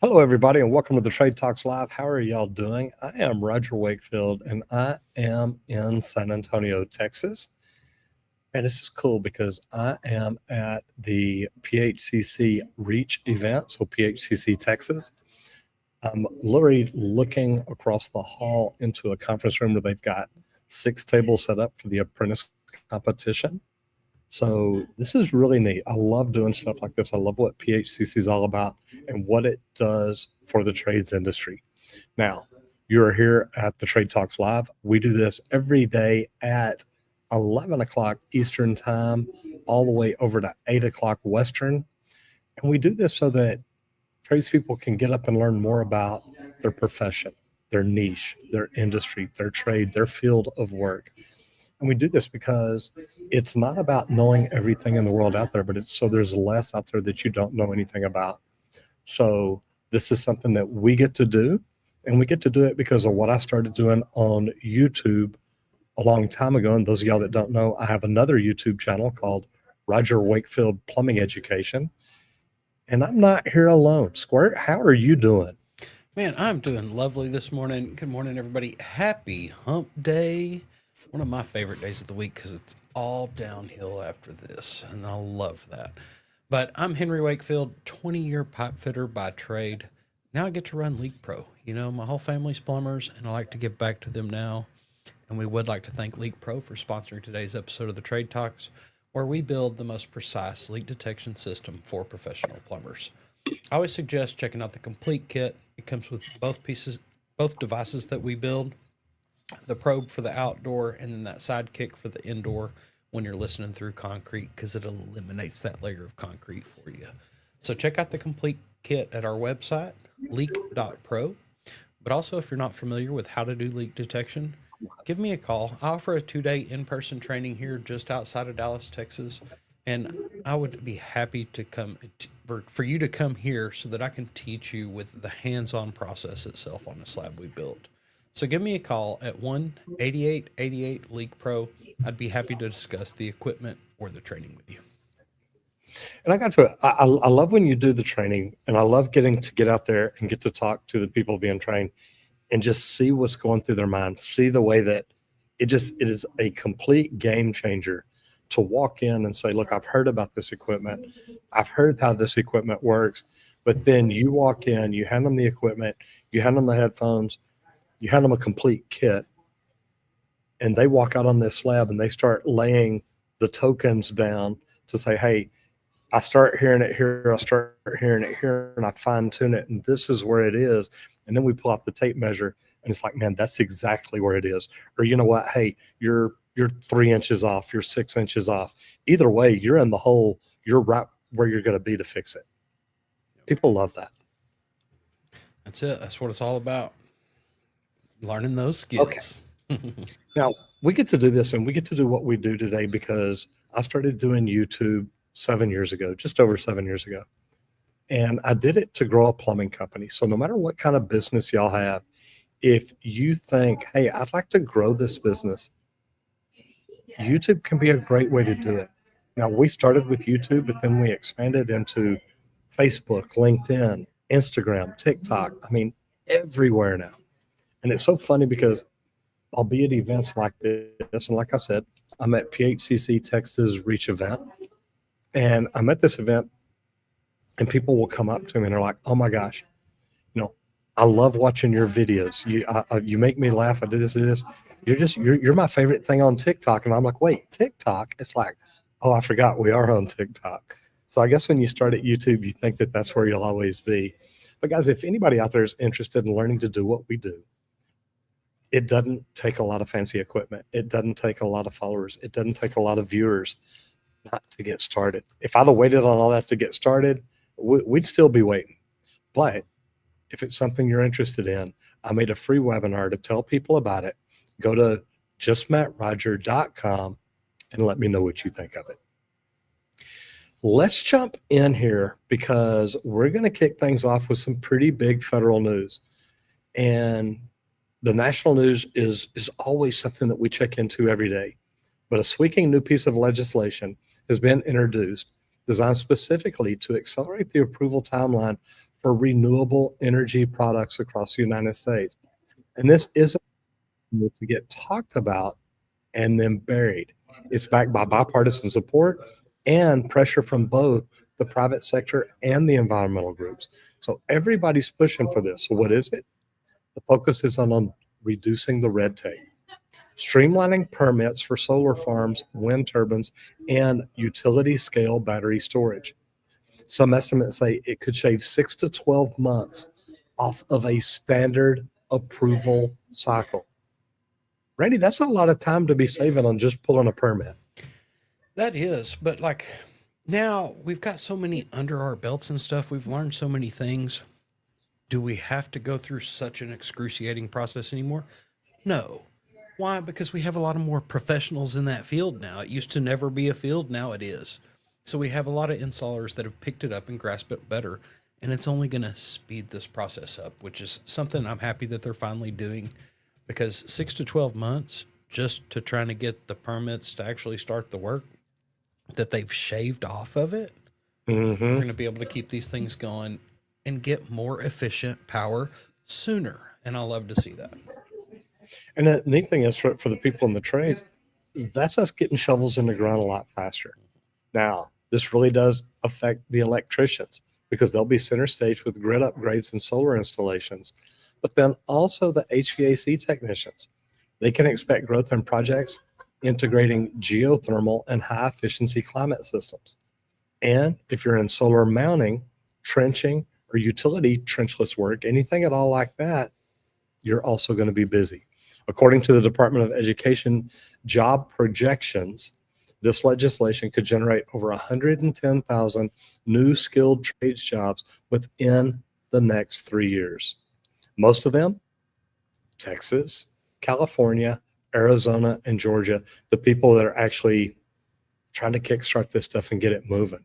Hello, everybody, and welcome to the Trade Talks Live. How are y'all doing? I am Roger Wakefield, and I am in San Antonio, Texas. And this is cool because I am at the PHCC Reach event, so PHCC Texas. I'm literally looking across the hall into a conference room where they've got 6 tables set up for the apprentice competition. So this is really neat. I love doing stuff like this. I love what PHCC is all about and what it does for the trades industry. Now, you're here at the Trade Talks Live. We do this every day at 11 o'clock Eastern Time, all the way over to 8 o'clock Western. And we do this so that tradespeople can get up and learn more about their profession, their niche, their industry, their trade, their field of work. And we do this because it's not about knowing everything in the world out there, but it's so there's less out there that you don't know anything about. So this is something that we get to do, and we get to do it because of what I started doing on YouTube a long time ago. And those of y'all that don't know, I have another YouTube channel called Roger Wakefield Plumbing Education. And I'm not here alone. Squirt, how are you doing? Man, I'm doing lovely this morning. Good morning, everybody. Happy hump day. One of my favorite days of the week because it's all downhill after this, and I love that. But I'm Henry Wakefield, 20-year pipe fitter by trade. Now I get to run Leak Pro. You know, my whole family's plumbers, and I like to give back to them now. And we would like to thank Leak Pro for sponsoring today's episode of the Trade Talks, where we build the most precise leak detection system for professional plumbers. I always suggest checking out the complete kit. It comes with both devices that we build, the probe for the outdoor, and then that sidekick for the indoor when you're listening through concrete, because it eliminates that layer of concrete for you. So check out the complete kit at our website, leak.pro. But also, if you're not familiar with how to do leak detection, give me a call. I offer a 2-day in-person training here just outside of Dallas, Texas, and I would be happy to for you to come here so that I can teach you with the hands-on process itself on the slab we built. So give me a call at 1-8888 Leak Pro. I'd be happy to discuss the equipment or the training with you. And I love when you do the training, and I love getting to get out there and get to talk to the people being trained and just see what's going through their mind, see the way that it is a complete game changer to walk in and say, look, I've heard about this equipment. I've heard how this equipment works. But then you walk in, you hand them the equipment, you hand them the headphones, you hand them a complete kit, and they walk out on this slab and they start laying the tokens down to say, hey, I start hearing it here, I start hearing it here, and I fine tune it, and this is where it is. And then we pull out the tape measure, and it's like, man, that's exactly where it is. Or you know what? Hey, you're 3 inches off, you're 6 inches off. Either way, you're in the hole. You're right where you're going to be to fix it. People love that. That's it. That's what it's all about. Learning those Okay. skills. Now, we get to do this, and we get to do what we do today because I started doing YouTube 7 years ago, just over 7 years ago. And I did it to grow a plumbing company. So no matter what kind of business y'all have, if you think, hey, I'd like to grow this business, YouTube can be a great way to do it. Now, we started with YouTube, but then we expanded into Facebook, LinkedIn, Instagram, TikTok. I mean, everywhere now. And it's so funny because I'll be at events like this. And like I said, I'm at PHCC Texas Reach event. And I'm at this event, and people will come up to me and they're like, oh my gosh, you know, I love watching your videos. You make me laugh. I do this. You're my favorite thing on TikTok. And I'm like, wait, TikTok? It's like, oh, I forgot we are on TikTok. So I guess when you start at YouTube, you think that that's where you'll always be. But guys, if anybody out there is interested in learning to do what we do, it doesn't take a lot of fancy equipment. It doesn't take a lot of followers. It doesn't take a lot of viewers not to get started. If I'd have waited on all that to get started, we'd still be waiting. But if it's something you're interested in, I made a free webinar to tell people about it. Go to justmetroger.com and let me know what you think of it. Let's jump in here because we're going to kick things off with some pretty big federal news. And the national news is always something that we check into every day. But a sweeping new piece of legislation has been introduced designed specifically to accelerate the approval timeline for renewable energy products across the United States. And this isn't to get talked about and then buried. It's backed by bipartisan support and pressure from both the private sector and the environmental groups. So everybody's pushing for this. So what is it? The focus is on reducing the red tape, streamlining permits for solar farms, wind turbines, and utility scale battery storage. Some estimates say it could shave 6 to 12 months off of a standard approval cycle. Randy, that's a lot of time to be saving on just pulling a permit. That is, but like now we've got so many under our belts and stuff. We've learned so many things. Do we have to go through such an excruciating process anymore? No. Why? Because we have a lot of more professionals in that field now. It used to never be a field. Now it is. So we have a lot of installers that have picked it up and grasped it better. And it's only going to speed this process up, which is something I'm happy that they're finally doing, because 6 to 12 months just to trying to get the permits to actually start the work that they've shaved off of it. We're going to be able to keep these things going and get more efficient power sooner. And I love to see that. And the neat thing is for the people in the trades, that's us getting shovels in the ground a lot faster. Now, this really does affect the electricians because they'll be center stage with grid upgrades and solar installations, but then also the HVAC technicians. They can expect growth in projects integrating geothermal and high efficiency climate systems. And if you're in solar mounting, trenching, or utility trenchless work, anything at all like that, you're also going to be busy. According to the Department of Education job projections, this legislation could generate over 110,000 new skilled trades jobs within the next 3 years. Most of them, Texas, California, Arizona, and Georgia, the people that are actually trying to kickstart this stuff and get it moving.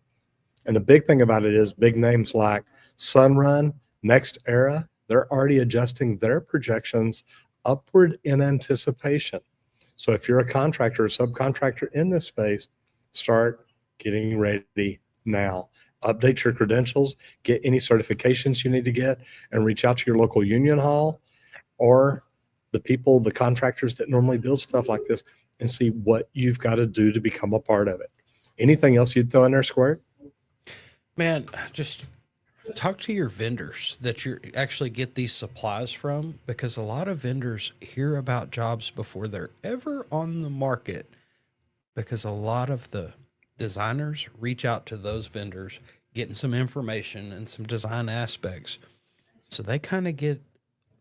And the big thing about it is big names like Sunrun, NextEra, they're already adjusting their projections upward in anticipation. So if you're a contractor or subcontractor in this space, start getting ready now. Update your credentials, get any certifications you need to get, and reach out to your local union hall or the people, the contractors that normally build stuff like this, and see what you've got to do to become a part of it. Anything else you'd throw in there, Square? Man, just talk to your vendors that you actually get these supplies from, because a lot of vendors hear about jobs before they're ever on the market, because a lot of the designers reach out to those vendors getting some information and some design aspects. So they kind of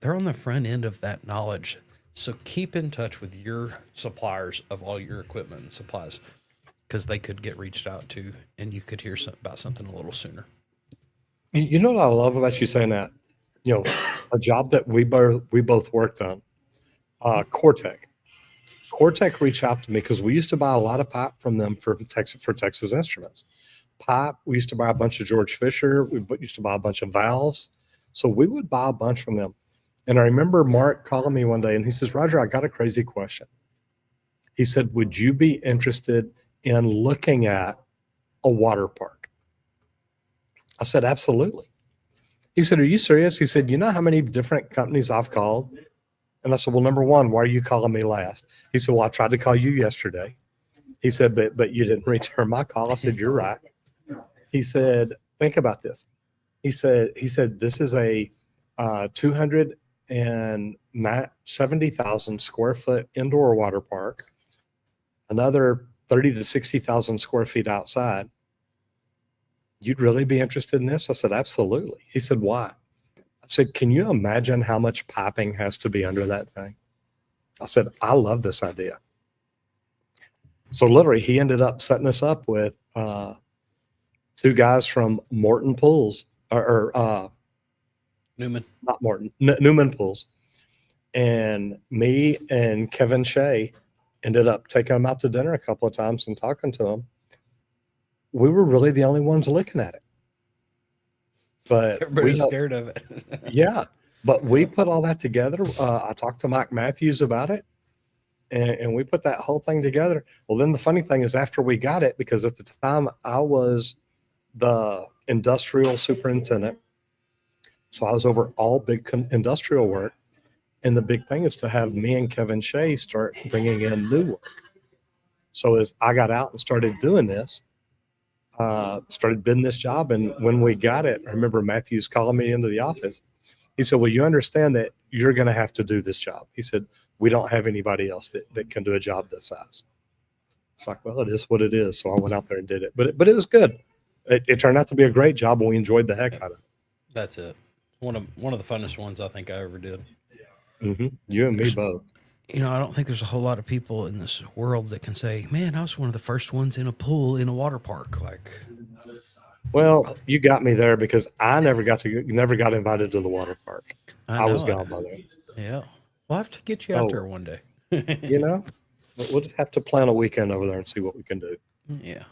they're on the front end of that knowledge. So keep in touch with your suppliers of all your equipment and supplies, because they could get reached out to and you could hear about something a little sooner. You know what I love about you saying that? You know, a job that we both worked on, Cortec. Cortec reached out to me because we used to buy a lot of pipe from them for Texas Instruments. Pipe, we used to buy a bunch of George Fisher. We used to buy a bunch of valves. So we would buy a bunch from them. And I remember Mark calling me one day and he says, Roger, I got a crazy question. He said, would you be interested in looking at a water park? I said, absolutely. He said, are you serious? He said, you know how many different companies I've called? And I said, well, number one, why are you calling me last? He said, well, I tried to call you yesterday. He said, but you didn't return my call. I said, you're right. He said, think about this. He said, this is a 270,000 square foot indoor water park, another 30 to 60,000 square feet outside. You'd really be interested in this? I said, absolutely. He said, why? I said, can you imagine how much piping has to be under that thing? I said, I love this idea. So literally he ended up setting us up with two guys from Morton Pools or Newman, not Morton, Newman Pools. And me and Kevin Shea ended up taking them out to dinner a couple of times and talking to them. We were really the only ones looking at it. But everybody was scared of it. Yeah, but we put all that together. I talked to Mike Matthews about it, and we put that whole thing together. Well, then the funny thing is after we got it, because at the time I was the industrial superintendent, So I was over all big industrial work. And the big thing is to have me and Kevin Shea start bringing in new work. So as I got out and started doing this, started bidding this job. And when we got it, I remember Matthews calling me into the office. He said, well, you understand that you're going to have to do this job. He said, we don't have anybody else that can do a job this size. It's like, well, it is what it is. So I went out there and did it, but it was good. It turned out to be a great job, and we enjoyed the heck out of it. That's it. One of the funnest ones I think I ever did. Mm-hmm. You and me both. You know, I don't think there's a whole lot of people in this world that can say, man, I was one of the first ones in a pool in a water park. Like, well, you got me there because I never got invited to the water park. I was gone by then. Yeah. We'll have to get you out there one day. You know, we'll just have to plan a weekend over there and see what we can do. Yeah.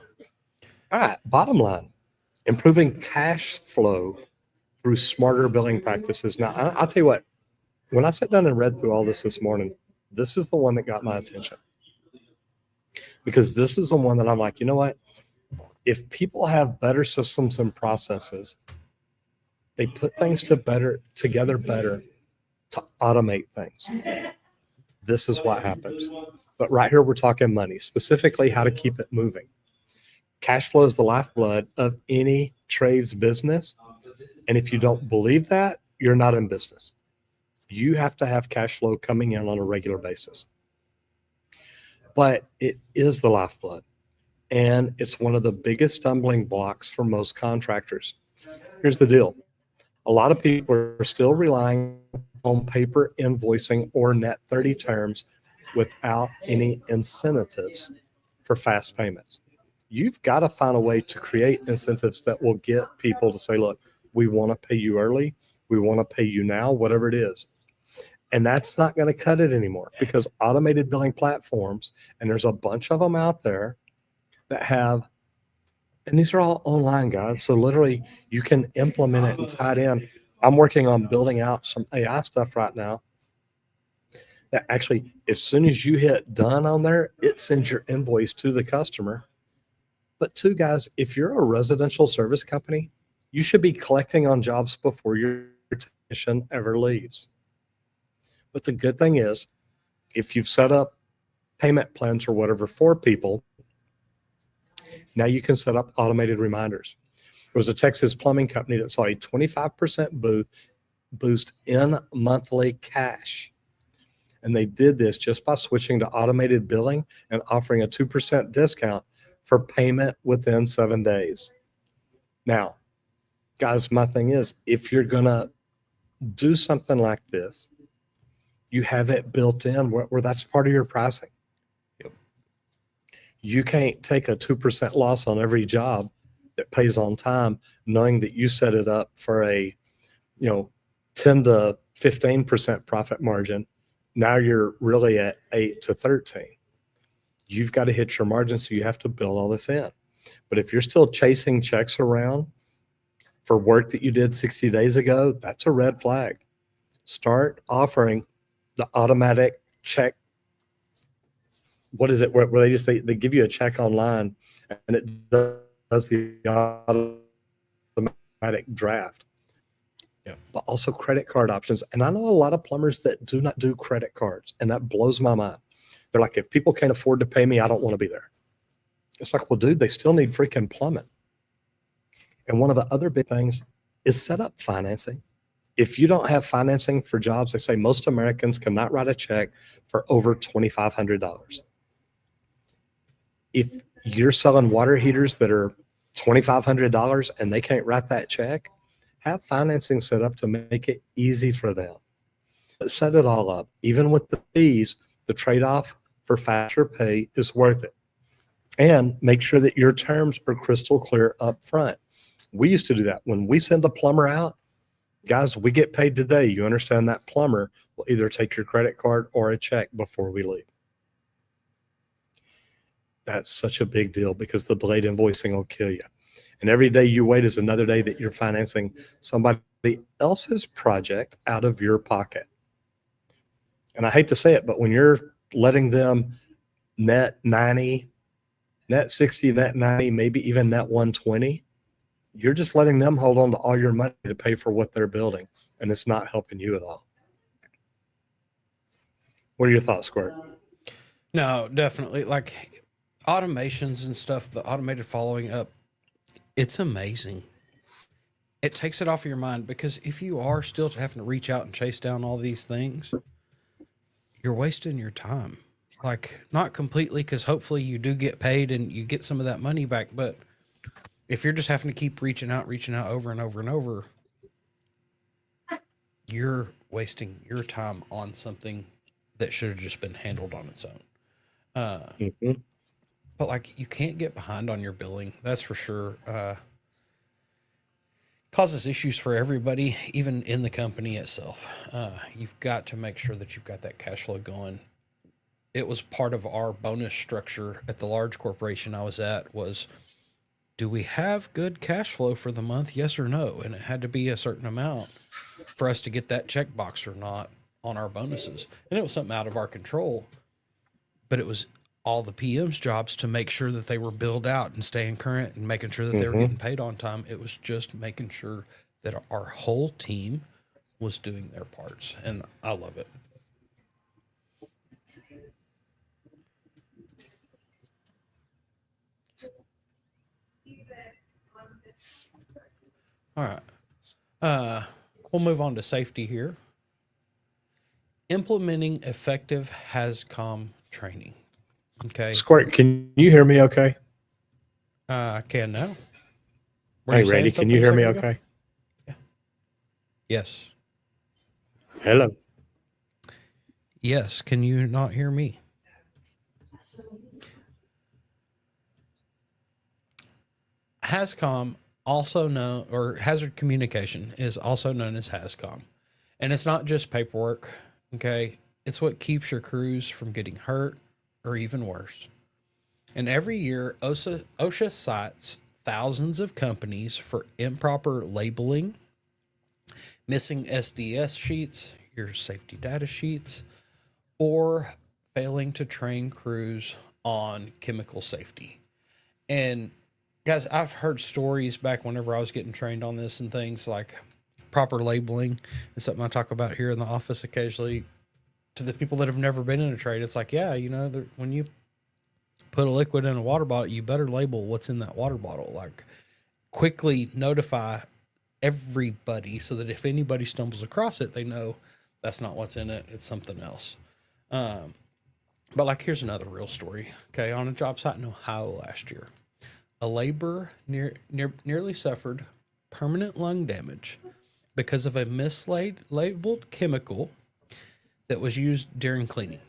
All right. Bottom line, improving cash flow through smarter billing practices. Now, I'll tell you what, when I sat down and read through all this morning, this is the one that got my attention, because this is the one that I'm like, you know what? If people have better systems and processes, they put things together better to automate things. This is what happens. But right here, we're talking money, specifically how to keep it moving. Cash flow is the lifeblood of any trade's business. And if you don't believe that, you're not in business. You have to have cash flow coming in on a regular basis. But it is the lifeblood. And it's one of the biggest stumbling blocks for most contractors. Here's the deal. A lot of people are still relying on paper invoicing or net 30 terms without any incentives for fast payments. You've got to find a way to create incentives that will get people to say, look, we want to pay you early. We want to pay you now, whatever it is. And that's not going to cut it anymore, because automated billing platforms, and there's a bunch of them out there that have, and these are all online, guys. So literally you can implement it and tie it in. I'm working on building out some AI stuff right now that actually, as soon as you hit done on there, it sends your invoice to the customer. But two, guys, if you're a residential service company, you should be collecting on jobs before your technician ever leaves. But the good thing is, if you've set up payment plans or whatever for people, now you can set up automated reminders. There was a Texas plumbing company that saw a 25% boost in monthly cash. And they did this just by switching to automated billing and offering a 2% discount for payment within 7 days. Now, guys, my thing is, if you're going to do something like this, you have it built in where that's part of your pricing. Yep. You can't take a 2% loss on every job that pays on time, knowing that you set it up for a, 10 to 15% profit margin. Now you're really at 8 to 13. You've got to hit your margin, so you have to build all this in. But if you're still chasing checks around for work that you did 60 days ago, that's a red flag. Start offering the automatic check. What is it? Where they give you a check online and it does the automatic draft. Yeah. But also credit card options. And I know a lot of plumbers that do not do credit cards, and that blows my mind. They're like, if people can't afford to pay me, I don't want to be there. It's like, well, dude, they still need freaking plumbing. And one of the other big things is set up financing. If you don't have financing for jobs, they say most Americans cannot write a check for over $2,500. If you're selling water heaters that are $2,500 and they can't write that check, have financing set up to make it easy for them. But set it all up. Even with the fees, the trade-off for faster pay is worth it. And make sure that your terms are crystal clear up front. We used to do that. When we send a plumber out, guys, we get paid today. You understand that plumber will either take your credit card or a check before we leave. That's such a big deal, because the delayed invoicing will kill you. And every day you wait is another day that you're financing somebody else's project out of your pocket. And I hate to say it, but when you're letting them net 90, net 60, net 90, maybe even net 120, you're just letting them hold on to all your money to pay for what they're building, and it's not helping you at all. What are your thoughts, Squirt? No, definitely. Like automations and stuff, the automated following up, it's amazing. It takes it off of your mind because if you are still having to reach out and chase down all these things, you're wasting your time. Like, not completely, because hopefully you do get paid and you get some of that money back. But if you're just having to keep reaching out over and over and over, you're wasting your time on something that should have just been handled on its own. Mm-hmm. But like, you can't get behind on your billing. That's for sure. Causes issues for everybody, even in the company itself. You've got to make sure that you've got that cash flow going. It was part of our bonus structure at the large corporation I was at was, do we have good cash flow for the month? Yes or no? And it had to be a certain amount for us to get that checkbox or not on our bonuses. And it was something out of our control, but it was all the PM's jobs to make sure that they were billed out and staying current and making sure that they were getting paid on time. It was just making sure that our whole team was doing their parts. And I love it. All right. We'll move on to safety here. Implementing effective HAZCOM training. Okay. Squirt, can you hear me okay? I can now. Hey, Randy, can you hear me okay? Yeah. Yes. Hello. Yes. Can you not hear me? HAZCOM, also known, or hazard communication, is also known as HAZCOM. And it's not just paperwork, okay? It's what keeps your crews from getting hurt or even worse. And every year, OSHA cites thousands of companies for improper labeling, missing SDS sheets, your safety data sheets, or failing to train crews on chemical safety. And guys, I've heard stories back whenever I was getting trained on this and things like proper labeling and something I talk about here in the office occasionally to the people that have never been in a trade. It's like, yeah, you know, when you put a liquid in a water bottle, you better label what's in that water bottle. Like, quickly notify everybody so that if anybody stumbles across it, they know that's not what's in it. It's something else. But like, here's another real story. Okay. On a job site in Ohio last year, a laborer nearly suffered permanent lung damage because of a mislabeled chemical that was used during cleaning.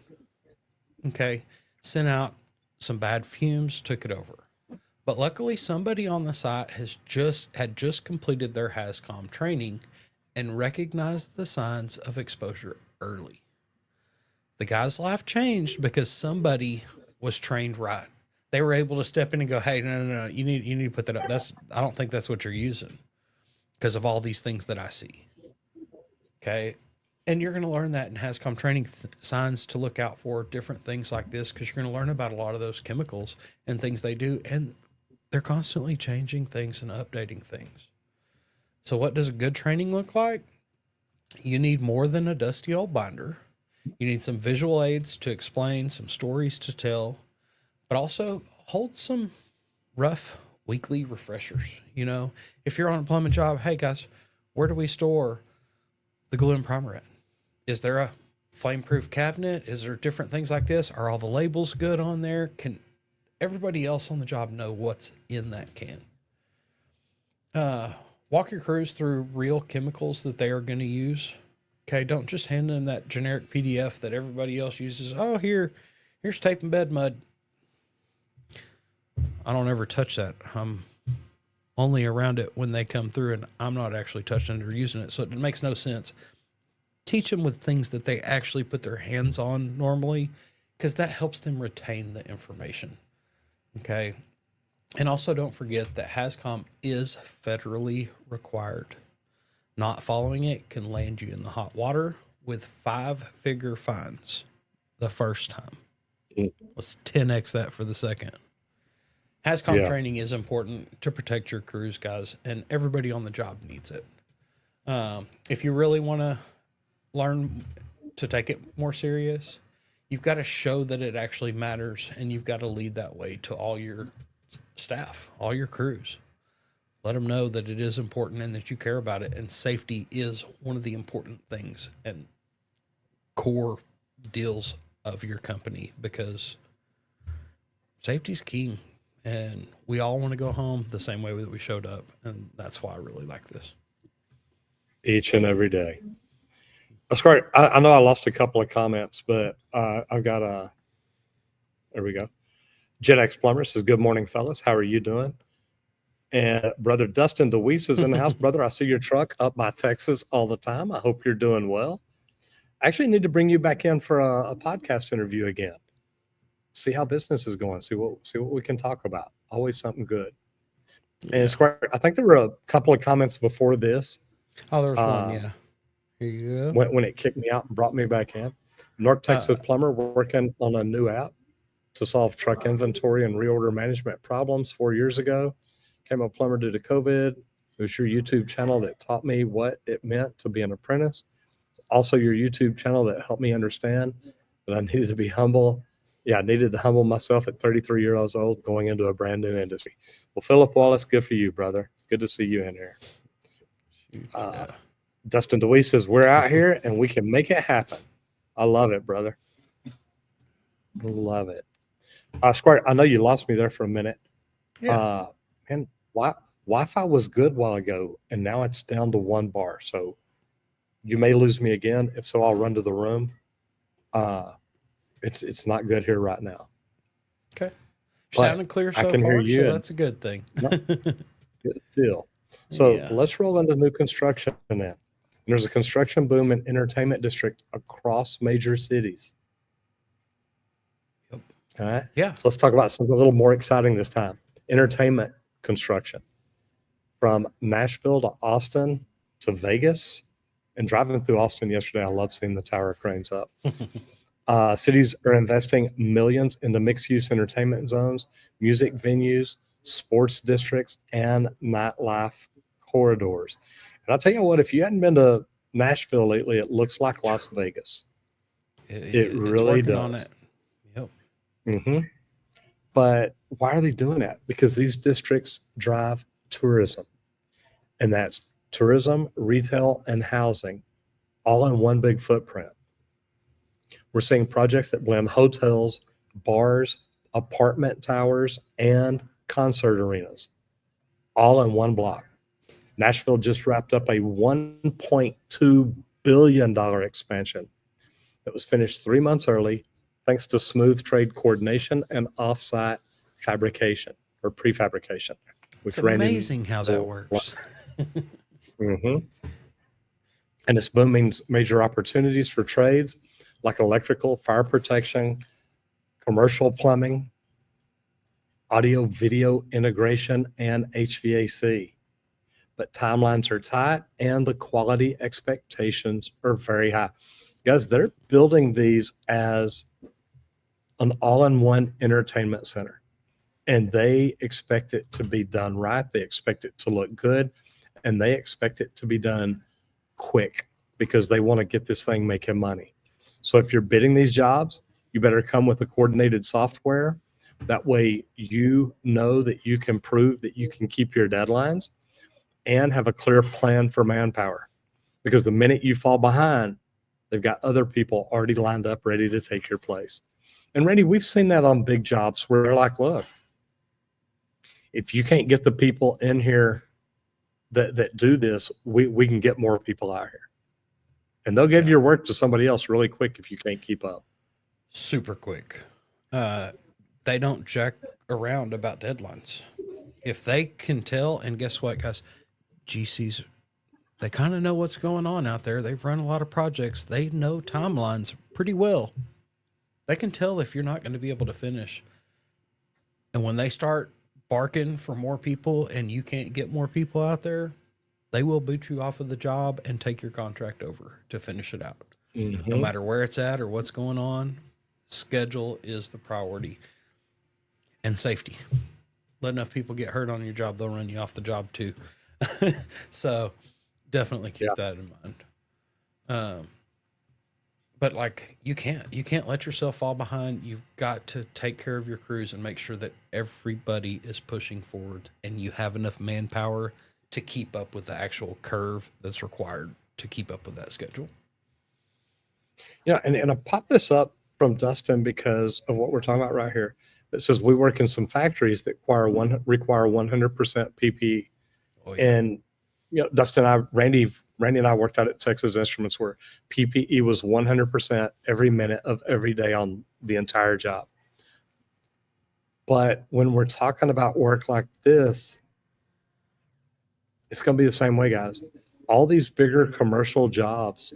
Okay. Sent out some bad fumes, took it over. But luckily, somebody on the site had just completed their HAZCOM training and recognized the signs of exposure early. The guy's life changed because somebody was trained right. They were able to step in and go, "Hey, no, you need to put that up. I don't think that's what you're using because of all these things that I see." Okay. And you're going to learn that in HAZCOM training signs to look out for, different things like this, because you're going to learn about a lot of those chemicals and things they do. And they're constantly changing things and updating things. So what does a good training look like? You need more than a dusty old binder. You need some visual aids to explain, some stories to tell, but also hold some rough weekly refreshers. You know, if you're on a plumbing job, hey guys, where do we store the glue and primer at? Is there a flame-proof cabinet? Is there different things like this? Are all the labels good on there? Can everybody else on the job know what's in that can? Walk your crews through real chemicals that they are going to use. Okay, don't just hand them that generic PDF that everybody else uses. Oh, here's tape and bed mud. I don't ever touch that. I'm only around it when they come through, and I'm not actually touching it or using it, so it makes no sense. Teach them with things that they actually put their hands on normally, because that helps them retain the information. Okay. And also don't forget that HAZCOM is federally required. Not following it can land you in the hot water with 5-figure fines the first time. Let's 10x that for the second. HAZCOM Yeah. training is important to protect your crews, guys, and everybody on the job needs it. If you really want to learn to take it more serious, you've got to show that it actually matters, and you've got to lead that way to all your staff, all your crews. Let them know that it is important and that you care about it. And safety is one of the important things and core deals of your company, because safety's key. And we all want to go home the same way that we showed up. And that's why I really like this. Each and every day. That's great. I know I lost a couple of comments, but I've got there we go. Gen X Plumber says, good morning, fellas. How are you doing? And brother Dustin DeWeese is in the house. Brother, I see your truck up by Texas all the time. I hope you're doing well. I actually need to bring you back in for a podcast interview again. See how business is going. See what we can talk about. Always something good. And it's great. I think there were a couple of comments before this. Oh, there's one. Yeah. Here you go. When it kicked me out and brought me back in. North Texas Plumber working on a new app to solve truck inventory and reorder management problems 4 years ago. Came a plumber due to COVID. It was your YouTube channel that taught me what it meant to be an apprentice. It's also your YouTube channel that helped me understand that I needed to be humble. Yeah, I needed to humble myself at 33 years old going into a brand new industry. Well, Philip Wallace, good for you, brother. Good to see you in here. Dustin DeWeese says, we're out here and we can make it happen. I love it, brother. Love it. Squire, I know you lost me there for a minute. Yeah. And Wi-Fi was good while ago, and now it's down to 1 bar. So you may lose me again. If so, I'll run to the room. It's not good here right now. Okay. But Sounding clear so I can far, hear you. so that's a good thing. Good deal. So Yeah. let's roll into new construction then. And there's a construction boom in entertainment district across major cities. Yep. All right. Yeah. So let's talk about something a little more exciting this time. Entertainment construction. From Nashville to Austin to Vegas. And driving through Austin yesterday, I love seeing the tower cranes up. Cities are investing millions into mixed-use entertainment zones, music venues, sports districts, and nightlife corridors. And I'll tell you what, if you hadn't been to Nashville lately, it looks like Las Vegas. It really working does. on it. Yep. Mm-hmm. But why are they doing that? Because these districts drive tourism. And that's tourism, retail, and housing all in one big footprint. We're seeing projects that blend hotels, bars, apartment towers, and concert arenas all in one block. Nashville just wrapped up a $1.2 billion expansion that was finished 3 months early thanks to smooth trade coordination and offsite fabrication or prefabrication. It's amazing how that works. Mm-hmm. And it's booming major opportunities for trades like electrical, fire protection, commercial plumbing, audio video integration, and HVAC. But timelines are tight and the quality expectations are very high. Guys, they're building these as an all-in-one entertainment center. And they expect it to be done right. They expect it to look good. And they expect it to be done quick because they want to get this thing making money. So if you're bidding these jobs, you better come with a coordinated software. That way you know that you can prove that you can keep your deadlines and have a clear plan for manpower. Because the minute you fall behind, they've got other people already lined up ready to take your place. And Randy, we've seen that on big jobs where they're like, look, if you can't get the people in here that do this, we can get more people out here. And they'll give your work to somebody else really quick if you can't keep up. Super quick. They don't jack around about deadlines. If they can tell, and guess what, guys? GCs, they kind of know what's going on out there. They've run a lot of projects. They know timelines pretty well. They can tell if you're not going to be able to finish. And when they start barking for more people and you can't get more people out there, they will boot you off of the job and take your contract over to finish it out. Mm-hmm. No matter where it's at or what's going on, schedule is the priority. And safety. let enough people get hurt on your job, they'll run you off the job too. So definitely keep Yeah. that in mind. But like you can't let yourself fall behind. You've got to take care of your crews and make sure that everybody is pushing forward and you have enough manpower to keep up with the actual curve that's required to keep up with that schedule. Yeah, and I popped this up from Dustin because of what we're talking about right here. It says we work in some factories that require 100% PPE. Oh yeah. And Dustin and Randy and I worked out at Texas Instruments where PPE was 100% every minute of every day on the entire job. But when we're talking about work like this, it's going to be the same way, guys. All these bigger commercial jobs,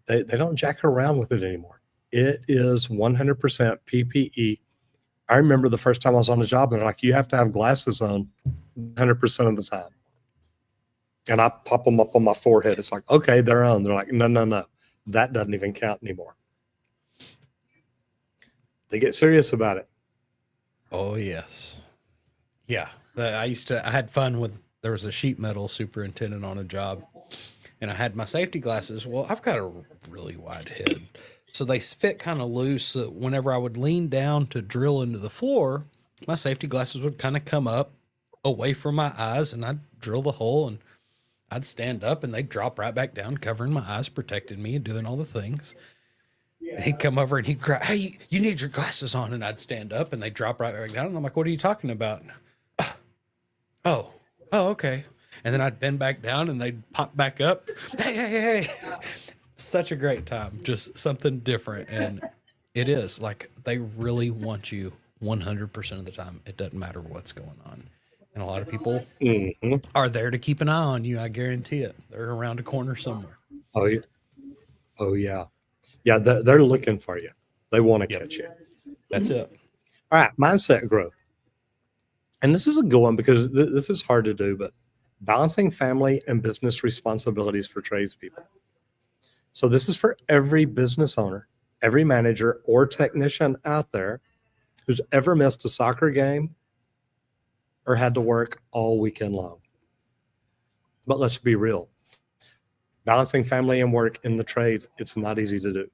they don't jack around with it anymore. It is 100% PPE. I remember the first time I was on the job, and they're like, you have to have glasses on 100% of the time. And I pop them up on my forehead. It's like, okay, they're on. They're like, no. That doesn't even count anymore. They get serious about it. Oh yes. Yeah. I had fun with, there was a sheet metal superintendent on a job and I had my safety glasses. Well, I've got a really wide head. So they fit kind of loose. So whenever I would lean down to drill into the floor, my safety glasses would kind of come up away from my eyes and I'd drill the hole and I'd stand up and they'd drop right back down, covering my eyes, protecting me and doing all the things. And he'd come over and he'd cry, hey, you need your glasses on. And I'd stand up and they'd drop right back down. And I'm like, what are you talking about? Oh, okay. And then I'd bend back down and they'd pop back up. Hey. Such a great time. Just something different. And it is like they really want you 100% of the time. It doesn't matter what's going on. And a lot of people are there to keep an eye on you. I guarantee it. They're around a corner somewhere. Oh, yeah. Yeah, they're looking for you. They want to catch you. That's it. All right, mindset growth. And this is a good one because this is hard to do, but balancing family and business responsibilities for tradespeople. So this is for every business owner, every manager or technician out there who's ever missed a soccer game or had to work all weekend long. But let's be real. Balancing family and work in the trades, it's not easy to do.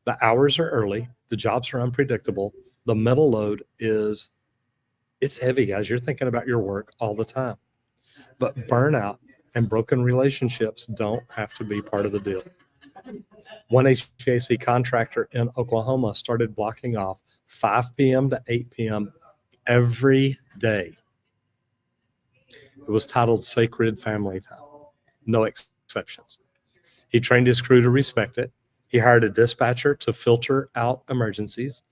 The hours are early. The jobs are unpredictable. The mental load it's heavy, guys. You're thinking about your work all the time. But burnout and broken relationships don't have to be part of the deal. One HVAC contractor in Oklahoma started blocking off 5 p.m. to 8 p.m. every day. It was titled Sacred Family Time. No exceptions. He trained his crew to respect it. He hired a dispatcher to filter out emergencies.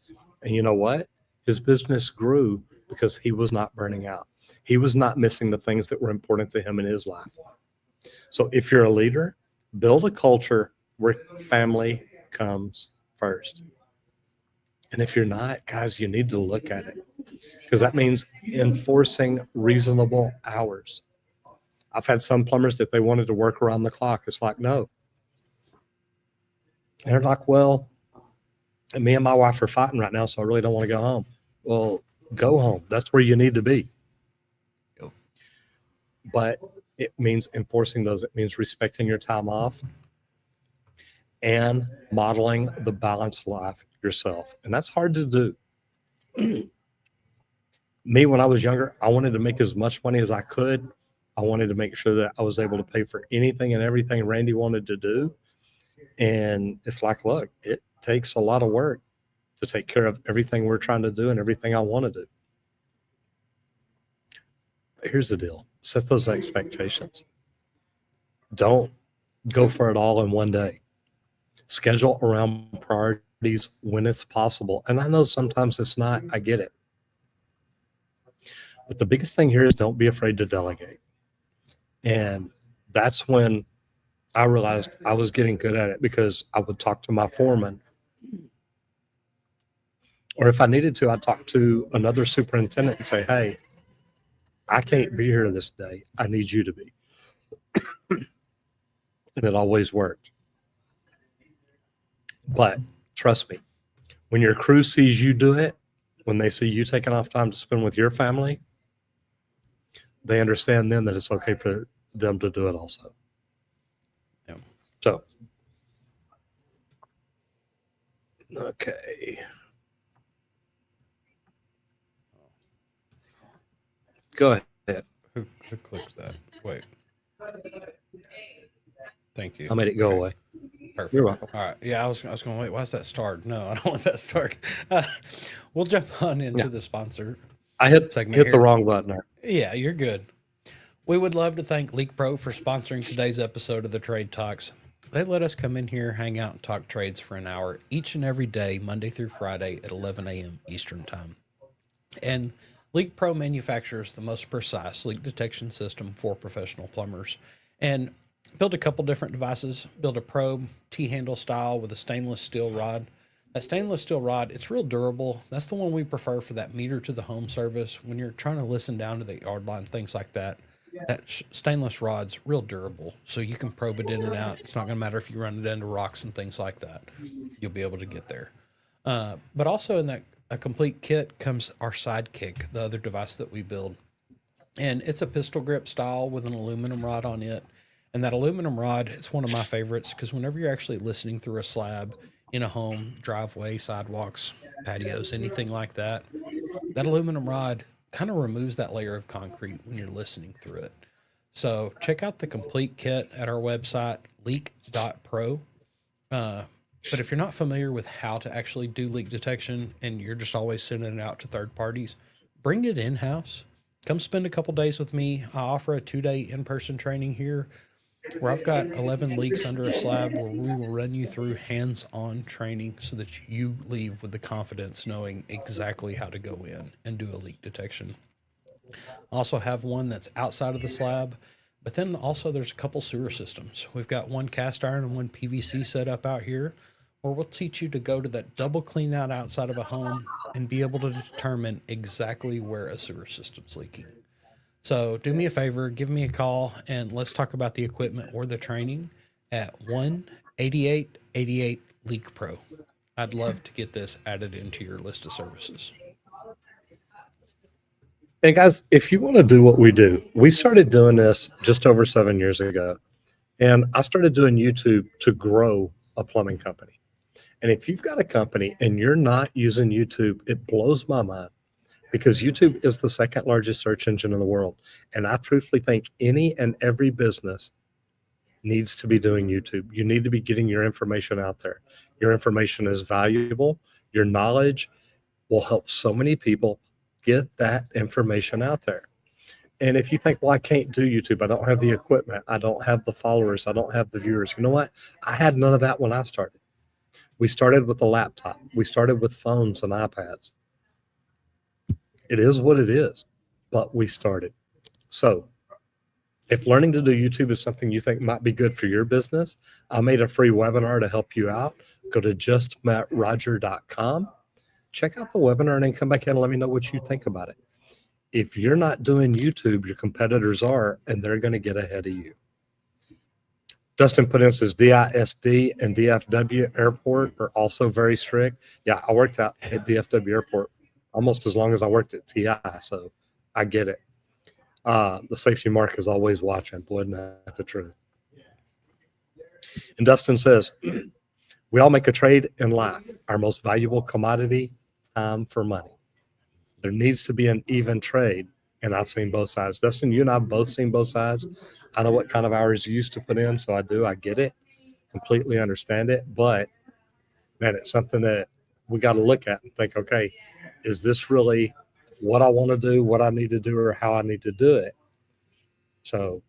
And you know what? His business grew because he was not burning out. He was not missing the things that were important to him in his life. So if you're a leader, build a culture where family comes first. And if you're not, guys, you need to look at it because that means enforcing reasonable hours. I've had some plumbers that they wanted to work around the clock. It's like, no. And they're like, well, me and my wife are fighting right now, so I really don't want to go home. Well, go home. That's where you need to be. Yep. But it means enforcing those. It means respecting your time off and modeling the balanced life yourself. And that's hard to do. Me, when I was younger, I wanted to make as much money as I could. I wanted to make sure that I was able to pay for anything and everything Randy wanted to do. And it's like, look, it takes a lot of work to take care of everything we're trying to do and everything I want to do. But here's the deal. Set those expectations. Don't go for it all in one day. Schedule around priorities when it's possible. And I know sometimes it's not. I get it. But the biggest thing here is don't be afraid to delegate. And that's when I realized I was getting good at it because I would talk to my foreman. Or if I needed to, I'd talk to another superintendent and say, hey, I can't be here this day. I need you to be. And it always worked. But trust me, when your crew sees you do it, when they see you taking off time to spend with your family, they understand then that it's okay for them to do it also. Yeah. So, okay. Go ahead. Who clicks that? Wait. Thank you. I made it go Okay. away. Perfect. You're welcome. All right. Yeah, I was going to wait. Why is that starred? No, I don't want that starred. We'll jump on into the sponsor. I hit segment the here. wrong button there. Yeah, you're good. We would love to thank Leak Pro for sponsoring today's episode of the Trade Talks. They let us come in here, hang out, and talk trades for an hour each and every day, Monday through Friday at 11 a.m. Eastern Time. And Leak Pro manufactures the most precise leak detection system for professional plumbers. And build a couple different devices. Build a probe, T-handle style with a stainless steel rod. That stainless steel rod, it's real durable. That's the one we prefer for that meter to the home service. When you're trying to listen down to the yard line, things like that, that stainless rod's real durable. So you can probe it in and out. It's not going to matter if you run it into rocks and things like that. You'll be able to get there. But also in that a complete kit comes our Sidekick, the other device that we build. And it's a pistol grip style with an aluminum rod on it. And that aluminum rod, it's one of my favorites because whenever you're actually listening through a slab in a home, driveway, sidewalks, patios, anything like that, that aluminum rod kind of removes that layer of concrete when you're listening through it. So check out the complete kit at our website, leak.pro. But if you're not familiar with how to actually do leak detection and you're just always sending it out to third parties, bring it in-house. Come spend a couple days with me. I offer a 2-day in-person training here where I've got 11 leaks under a slab where we will run you through hands-on training so that you leave with the confidence knowing exactly how to go in and do a leak detection. I also have one that's outside of the slab, but then also there's a couple sewer systems. We've got one cast iron and one PVC set up out here where we'll teach you to go to that double clean out outside of a home and be able to determine exactly where a sewer system's leaking. So do me a favor, give me a call, and let's talk about the equipment or the training at 1-8888 Leak Pro. I'd love to get this added into your list of services. And guys, if you want to do what we do, we started doing this just over 7 years ago. And I started doing YouTube to grow a plumbing company. And if you've got a company and you're not using YouTube, it blows my mind. Because YouTube is the second largest search engine in the world. And I truthfully think any and every business needs to be doing YouTube. You need to be getting your information out there. Your information is valuable. Your knowledge will help so many people get that information out there. And if you think, well, I can't do YouTube, I don't have the equipment, I don't have the followers, I don't have the viewers. You know what? I had none of that when I started. We started with a laptop. We started with phones and iPads. It is what it is, but we started. So if learning to do YouTube is something you think might be good for your business, I made a free webinar to help you out. Go to justmattroger.com, check out the webinar, and then come back in and let me know what you think about it. If you're not doing YouTube, your competitors are, and they're going to get ahead of you. Dustin put in says DISD and DFW Airport are also very strict. Yeah, I worked out at DFW Airport almost as long as I worked at TI, so I get it. The safety mark is always watching. Boy, isn't that the truth? And Dustin says, we all make a trade in life. Our most valuable commodity, time for money. There needs to be an even trade, and I've seen both sides. Dustin, you and I have both seen both sides. I know what kind of hours you used to put in, so I do. I get it. Completely understand it. But, man, it's something that we got to look at and think, okay, is this really what I want to do, what I need to do, or how I need to do it? So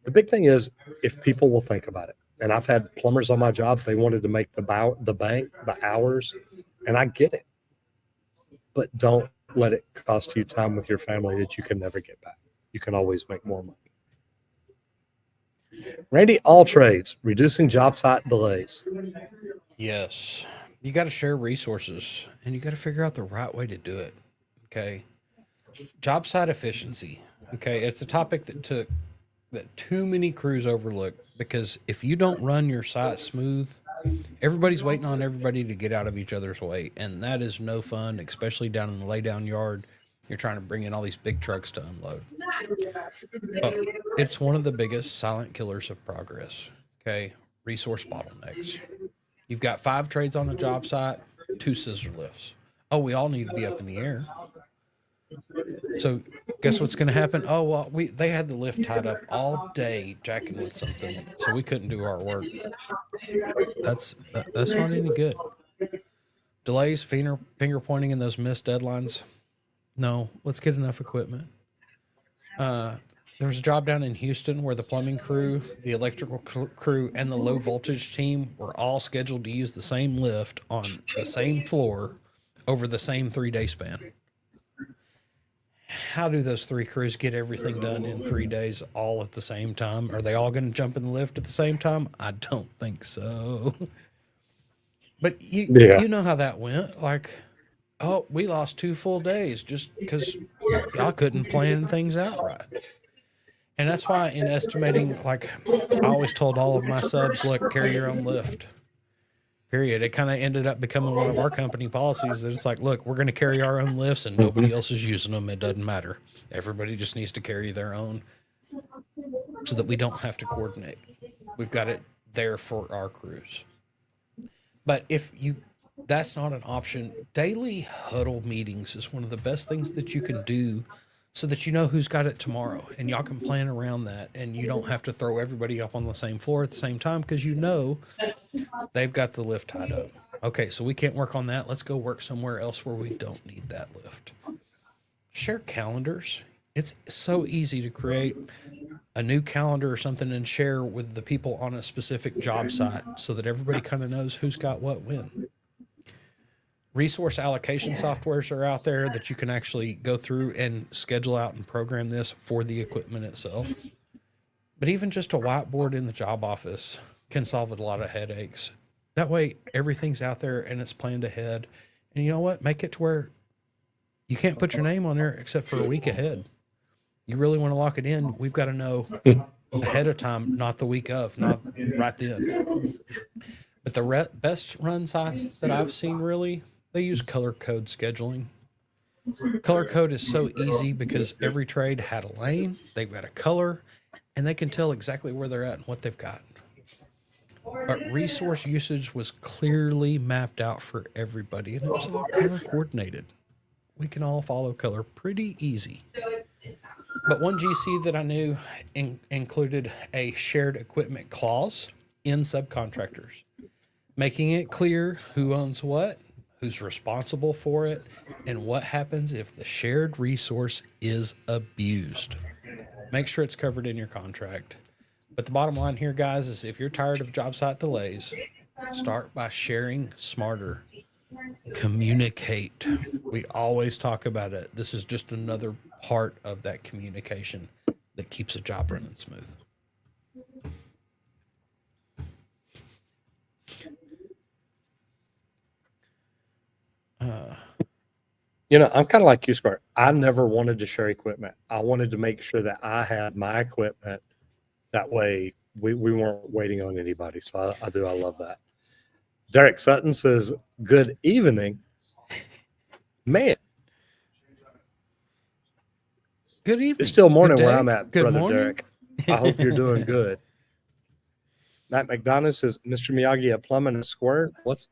the big thing is if people will think about it. And I've had plumbers on my job, they wanted to make the bank, the hours, and I get it. But don't let it cost you time with your family that you can never get back. You can always make more money. Randy, all trades, reducing job site delays. Yes. You got to share resources and you got to figure out the right way to do it. Okay. Job site efficiency. Okay. It's a topic that too many crews overlook because if you don't run your site smooth, everybody's waiting on everybody to get out of each other's way. And that is no fun, especially down in the laydown yard. You're trying to bring in all these big trucks to unload. But it's one of the biggest silent killers of progress. Okay. Resource bottlenecks. You've got 5 trades on a job site, 2 scissor lifts. Oh, we all need to be up in the air. So guess what's going to happen? Oh, well, they had the lift tied up all day jacking with something, so we couldn't do our work. That's not any good. Delays, finger pointing, and those missed deadlines. No, let's get enough equipment. There was a job down in Houston where the plumbing crew, the electrical crew, and the low voltage team were all scheduled to use the same lift on the same floor over the same 3-day span. How do those 3 crews get everything done in 3 days all at the same time? Are they all going to jump in the lift at the same time? I don't think so. But you know how that went. Like, oh, we lost 2 full days just because y'all couldn't plan things out right. And that's why in estimating, like I always told all of my subs, look, carry your own lift. Period. It kind of ended up becoming one of our company policies that it's like, look, we're going to carry our own lifts and nobody else is using them. It doesn't matter. Everybody just needs to carry their own so that we don't have to coordinate. We've got it there for our crews. But that's not an option. Daily huddle meetings is one of the best things that you can do so that you know who's got it tomorrow and y'all can plan around that and you don't have to throw everybody up on the same floor at the same time because you know they've got the lift tied up. Okay, so we can't work on that. Let's go work somewhere else where we don't need that lift. Share calendars. It's so easy to create a new calendar or something and share with the people on a specific job site so that everybody kind of knows who's got what when. Resource allocation softwares are out there that you can actually go through and schedule out and program this for the equipment itself. But even just a whiteboard in the job office can solve a lot of headaches. That way, everything's out there and it's planned ahead. And you know what? Make it to where you can't put your name on there except for a week ahead. You really want to lock it in, we've got to know ahead of time, not the week of, not right then. But the best run sites that I've seen really, they use color code scheduling. Color code is so easy because every trade had a lane, they've got a color, and they can tell exactly where they're at and what they've got. But resource usage was clearly mapped out for everybody, and it was all color coordinated. We can all follow color pretty easy. But one GC that I knew included a shared equipment clause in subcontractors, making it clear who owns what, who's responsible for it, and what happens if the shared resource is abused. Make sure it's covered in your contract. But the bottom line here, guys, is if you're tired of job site delays, start by sharing smarter. Communicate. We always talk about it. This is just another part of that communication that keeps a job running smooth. I'm kind of like you, Squirt. I never wanted to share equipment. I wanted to make sure that I had my equipment. That way we weren't waiting on anybody. So I love that. Derek Sutton says, good evening. Man. Good evening. It's still morning where I'm at, Good Brother morning. Derek. I hope you're doing good. Matt McDonough says, Mr. Miyagi, a plumbing and squirt. What?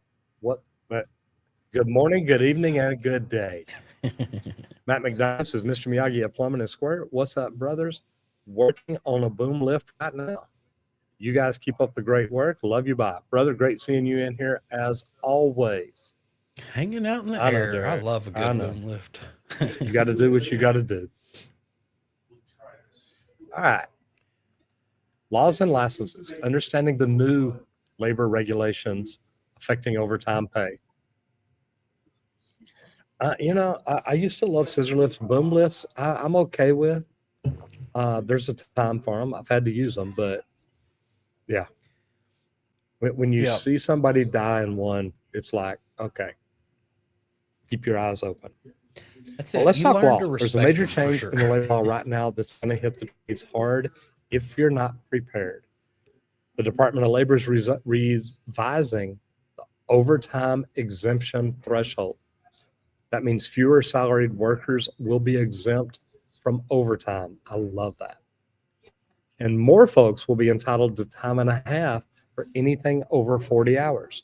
Good morning, good evening, and a good day. Matt McDonough says, Mr. Miyagi, a plumbing and squirt. What's up, brothers? Working on a boom lift right now. You guys keep up the great work. Love you, bye. Brother, great seeing you in here as always. Hanging out in the air. I love a good boom lift. You got to do what you got to do. All right. Laws and licenses. Understanding the new labor regulations affecting overtime pay. I used to love scissor lifts, boom lifts. I'm okay with. There's a time for them. I've had to use them, but yeah. When you see somebody die in one, it's like, okay, keep your eyes open. That's well, it. let's You talk learn law. to There's a respect major them, for change sure. in the labor law right now that's going to hit the trades hard if you're not prepared. The Department of Labor is revising the overtime exemption threshold. That means fewer salaried workers will be exempt from overtime. I love that. And more folks will be entitled to time and a half for anything over 40 hours.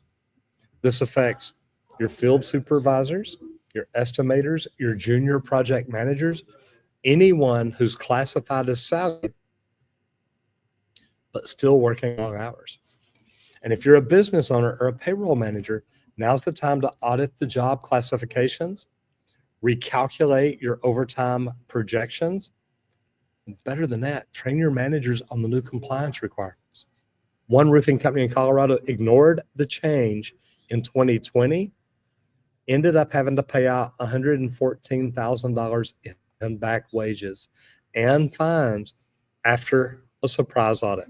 This affects your field supervisors, your estimators, your junior project managers, anyone who's classified as salaried but still working long hours. And if you're a business owner or a payroll manager, now's the time to audit the job classifications, recalculate your overtime projections. Better than that, train your managers on the new compliance requirements. One roofing company in Colorado ignored the change in 2020, ended up having to pay out $114,000 in back wages and fines after a surprise audit.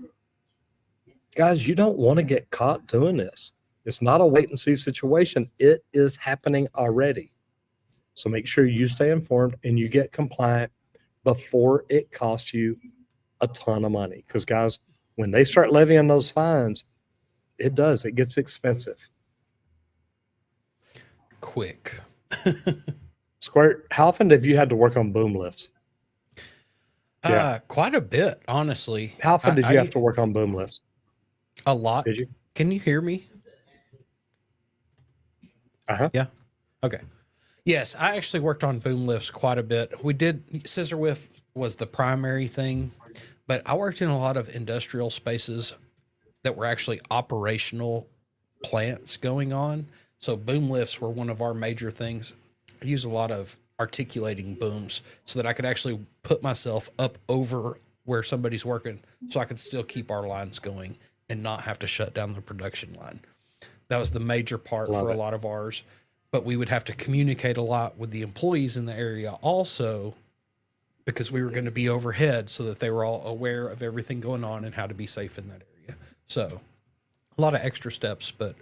Guys, you don't want to get caught doing this. It's not a wait and see situation. It is happening already. So make sure you stay informed and you get compliant before it costs you a ton of money. Because guys, when they start levying those fines, it gets expensive. Quick. Squirt, how often have you had to work on boom lifts? Quite a bit, honestly. How often did you have to work on boom lifts? A lot. Did you? Can you hear me? Yeah. Okay. Yes, I actually worked on boom lifts quite a bit. We did scissor lift was the primary thing, but I worked in a lot of industrial spaces that were actually operational plants going on. So boom lifts were one of our major things. I use a lot of articulating booms so that I could actually put myself up over where somebody's working so I could still keep our lines going and not have to shut down the production line. That was the major part for a lot of ours. But we would have to communicate a lot with the employees in the area also because we were going to be overhead so that they were all aware of everything going on and how to be safe in that area. So a lot of extra steps, but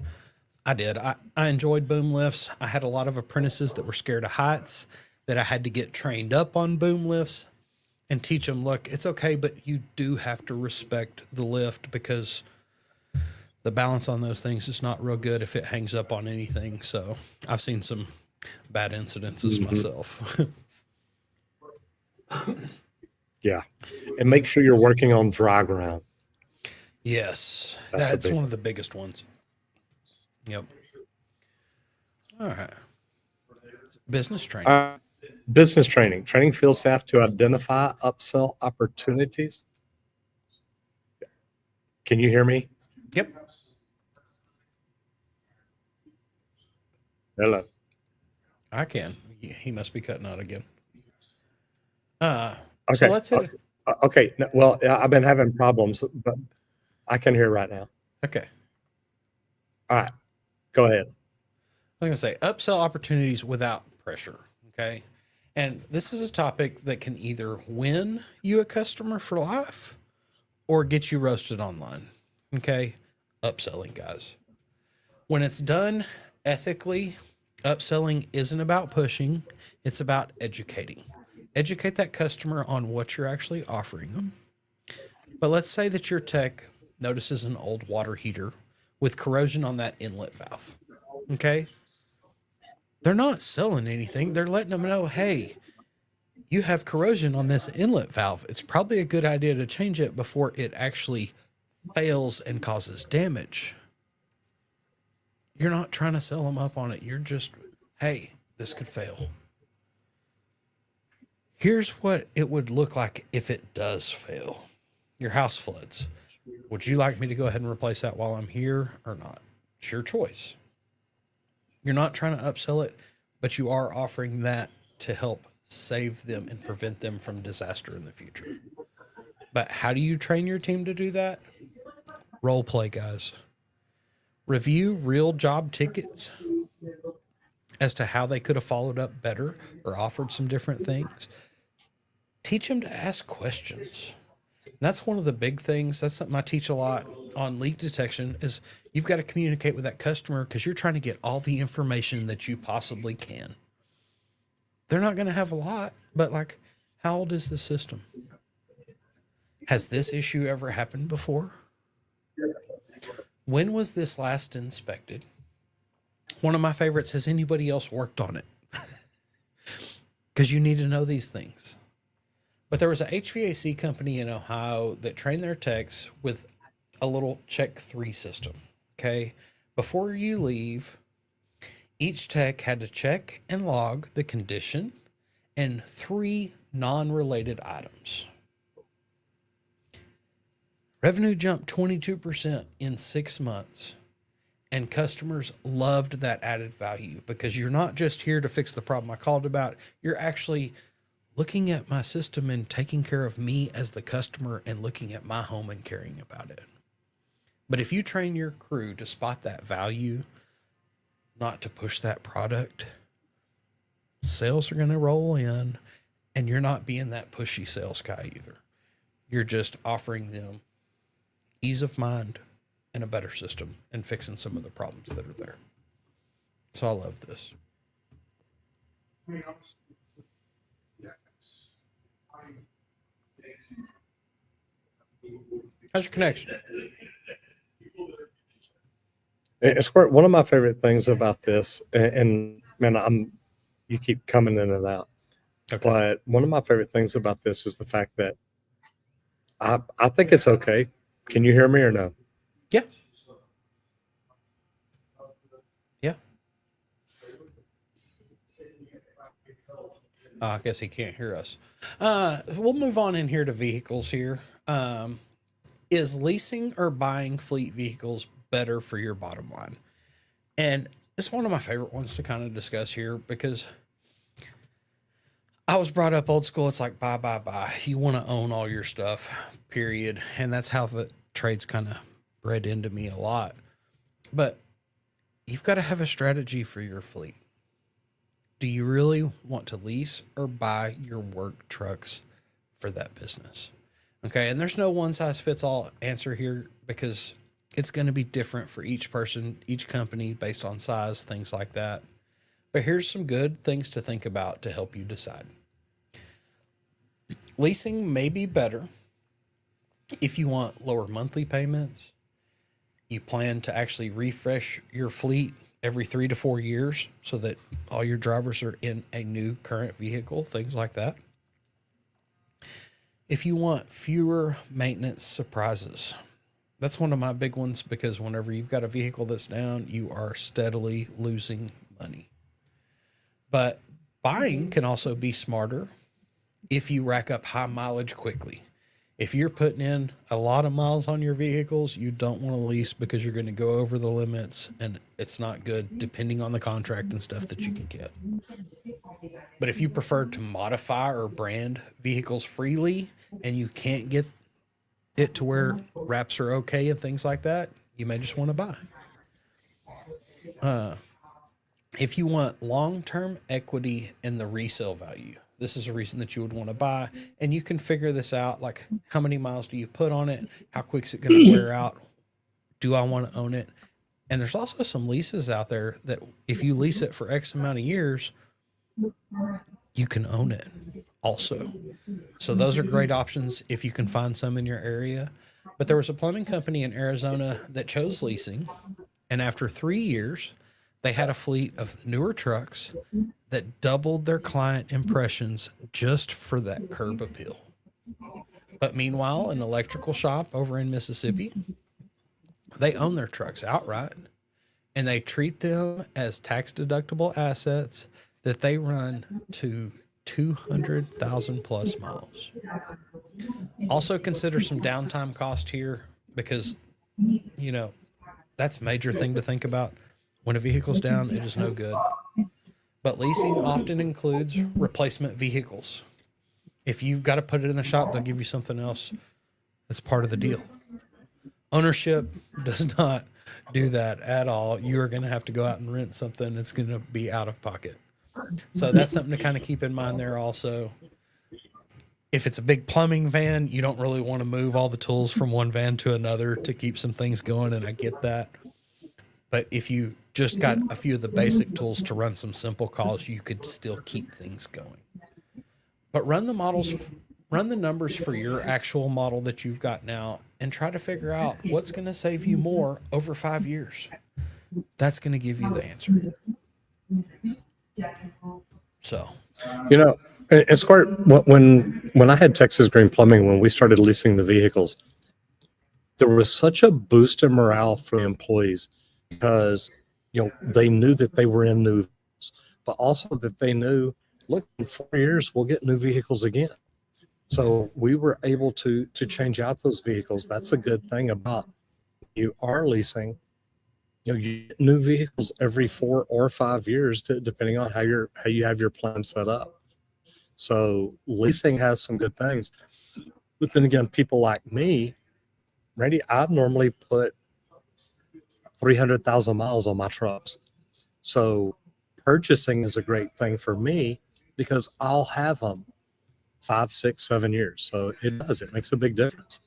I did. I enjoyed boom lifts. I had a lot of apprentices that were scared of heights that I had to get trained up on boom lifts and teach them, look, it's okay, but you do have to respect the lift because the balance on those things is not real good if it hangs up on anything. So I've seen some bad incidences myself. Yeah. And make sure you're working on dry ground. Yes. That's one of the biggest ones. Yep. All right. Business training. Business training. Training field staff to identify upsell opportunities. Can you hear me? Yep. Hello. I can. He must be cutting out again. Okay. So let's hit it. Okay. Well, I've been having problems, but I can hear right now. Okay. All right. Go ahead. I was going to say upsell opportunities without pressure. Okay. And this is a topic that can either win you a customer for life or get you roasted online. Okay. Upselling, guys. When it's done ethically, upselling isn't about pushing. It's about educating. Educate that customer on what you're actually offering them. But let's say that your tech notices an old water heater with corrosion on that inlet valve. Okay. They're not selling anything. They're letting them know, hey, you have corrosion on this inlet valve. It's probably a good idea to change it before it actually fails and causes damage. You're not trying to sell them up on it. You're just, hey, this could fail. Here's what it would look like if it does fail. Your house floods. Would you like me to go ahead and replace that while I'm here or not? It's your choice. You're not trying to upsell it, but you are offering that to help save them and prevent them from disaster in the future. But how do you train your team to do that? Role play, guys. Review real job tickets as to how they could have followed up better or offered some different things. Teach them to ask questions. And that's one of the big things. That's something I teach a lot on leak detection is you've got to communicate with that customer because you're trying to get all the information that you possibly can. They're not going to have a lot, but like, how old is the system? Has this issue ever happened before? When was this last inspected? One of my favorites, has anybody else worked on it? because you need to know these things. But there was a HVAC company in Ohio that trained their techs with a little check 3 system. Okay. Before you leave, each tech had to check and log the condition and 3 non-related items. Revenue jumped 22% in 6 months. And customers loved that added value because you're not just here to fix the problem I called about. You're actually looking at my system and taking care of me as the customer and looking at my home and caring about it. But if you train your crew to spot that value, not to push that product, sales are going to roll in, and you're not being that pushy sales guy either. You're just offering them ease of mind and a better system and fixing some of the problems that are there. So I love this. How's your connection? It's great. One of my favorite things about this, and man, you keep coming in and out. Okay. But one of my favorite things about this is the fact that I think it's okay. Can you hear me or no? Yeah. Yeah. I guess he can't hear us. We'll move on in here to vehicles here. Is leasing or buying fleet vehicles better for your bottom line? And it's one of my favorite ones to kind of discuss here because I was brought up old school. It's like buy. You want to own all your stuff, period. And that's how the trade's kind of bred into me a lot. But you've got to have a strategy for your fleet. Do you really want to lease or buy your work trucks for that business? Okay. And there's no one size fits all answer here because it's going to be different for each person, each company based on size, things like that. But here's some good things to think about to help you decide. Leasing may be better if you want lower monthly payments. You plan to actually refresh your fleet every 3 to 4 years so that all your drivers are in a new current vehicle, things like that. If you want fewer maintenance surprises, that's one of my big ones because whenever you've got a vehicle that's down, you are steadily losing money. But buying can also be smarter if you rack up high mileage quickly. If you're putting in a lot of miles on your vehicles, you don't want to lease because you're going to go over the limits and it's not good depending on the contract and stuff that you can get. But if you prefer to modify or brand vehicles freely and you can't get it to where wraps are okay and things like that, you may just want to buy. If you want long-term equity in the resale value, this is a reason that you would want to buy. And you can figure this out, like how many miles do you put on it? How quick is it going to wear out? Do I want to own it? And there's also some leases out there that if you lease it for X amount of years, you can own it also. So those are great options if you can find some in your area. But there was a plumbing company in Arizona that chose leasing. And after 3 years, they had a fleet of newer trucks that doubled their client impressions just for that curb appeal. But meanwhile, an electrical shop over in Mississippi, they own their trucks outright and they treat them as tax deductible assets that they run to 200,000 plus miles. Also consider some downtime cost here because, you know, that's a major thing to think about. When a vehicle's down, it is no good. But leasing often includes replacement vehicles. If you've got to put it in the shop, they'll give you something else that's part of the deal. Ownership does not do that at all. You are going to have to go out and rent something that's going to be out of pocket. So that's something to kind of keep in mind there also. If it's a big plumbing van, you don't really want to move all the tools from one van to another to keep some things going, and I get that. But if you just got a few of the basic tools to run some simple calls, you could still keep things going. But run the numbers for your actual model that you've got now and try to figure out what's going to save you more over 5 years. That's going to give you the answer. So You know, and Squirt, when I had Texas Green Plumbing, when we started leasing the vehicles, there was such a boost in morale for the employees because they knew that they were in new vehicles, but also that they knew, look, in 4 years we'll get new vehicles again. So we were able to change out those vehicles. That's a good thing about you are leasing. You get new vehicles every 4 or 5 years, depending on how you have your plan set up. So leasing has some good things, but then again, people like me, Randy, I normally put 300,000 miles on my trucks. So purchasing is a great thing for me because I'll have them 5, 6, 7 years. So it makes a big difference.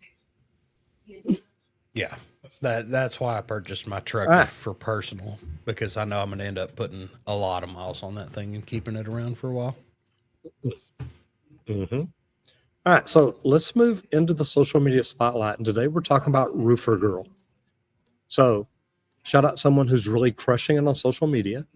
Yeah, that's why I purchased my truck Ah. for personal, because I know I'm going to end up putting a lot of miles on that thing and keeping it around for a while. Mm-hmm. All right, so let's move into the social media spotlight. And today we're talking about Roofer Girl. So shout out someone who's really crushing it on social media.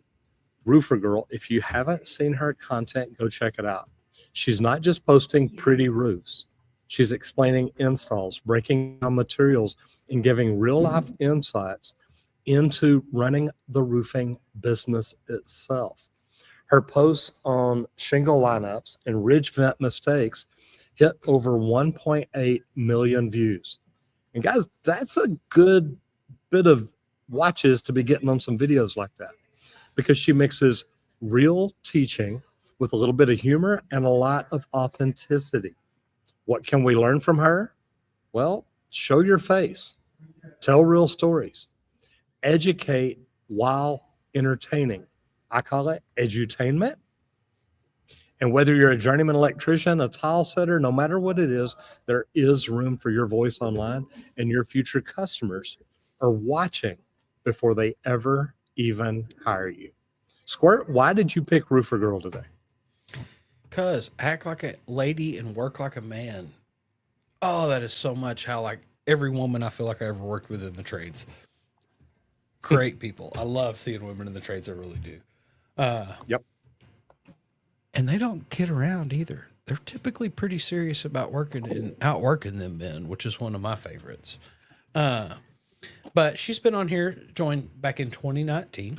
Roofer Girl, if you haven't seen her content, go check it out. She's not just posting pretty roofs. She's explaining installs, breaking down materials, and giving real life insights into running the roofing business itself. Her posts on shingle lineups and ridge vent mistakes hit over 1.8 million views. And guys, that's a good bit of watches to be getting on some videos like that, because she mixes real teaching with a little bit of humor and a lot of authenticity. What can we learn from her? Well, show your face, tell real stories, educate while entertaining. I call it edutainment. And whether you're a journeyman electrician, a tile setter, no matter what it is, there is room for your voice online, and your future customers are watching before they ever even hire you. Squirt, why did you pick Roofer Girl today? Cause act like a lady and work like a man. Oh, that is so much how like every woman I feel like I ever worked with in the trades. Great people. I love seeing women in the trades. I really do. Yep. And they don't kid around either. They're typically pretty serious about working and outworking them men, which is one of my favorites. But she's been on here, joined back in 2019.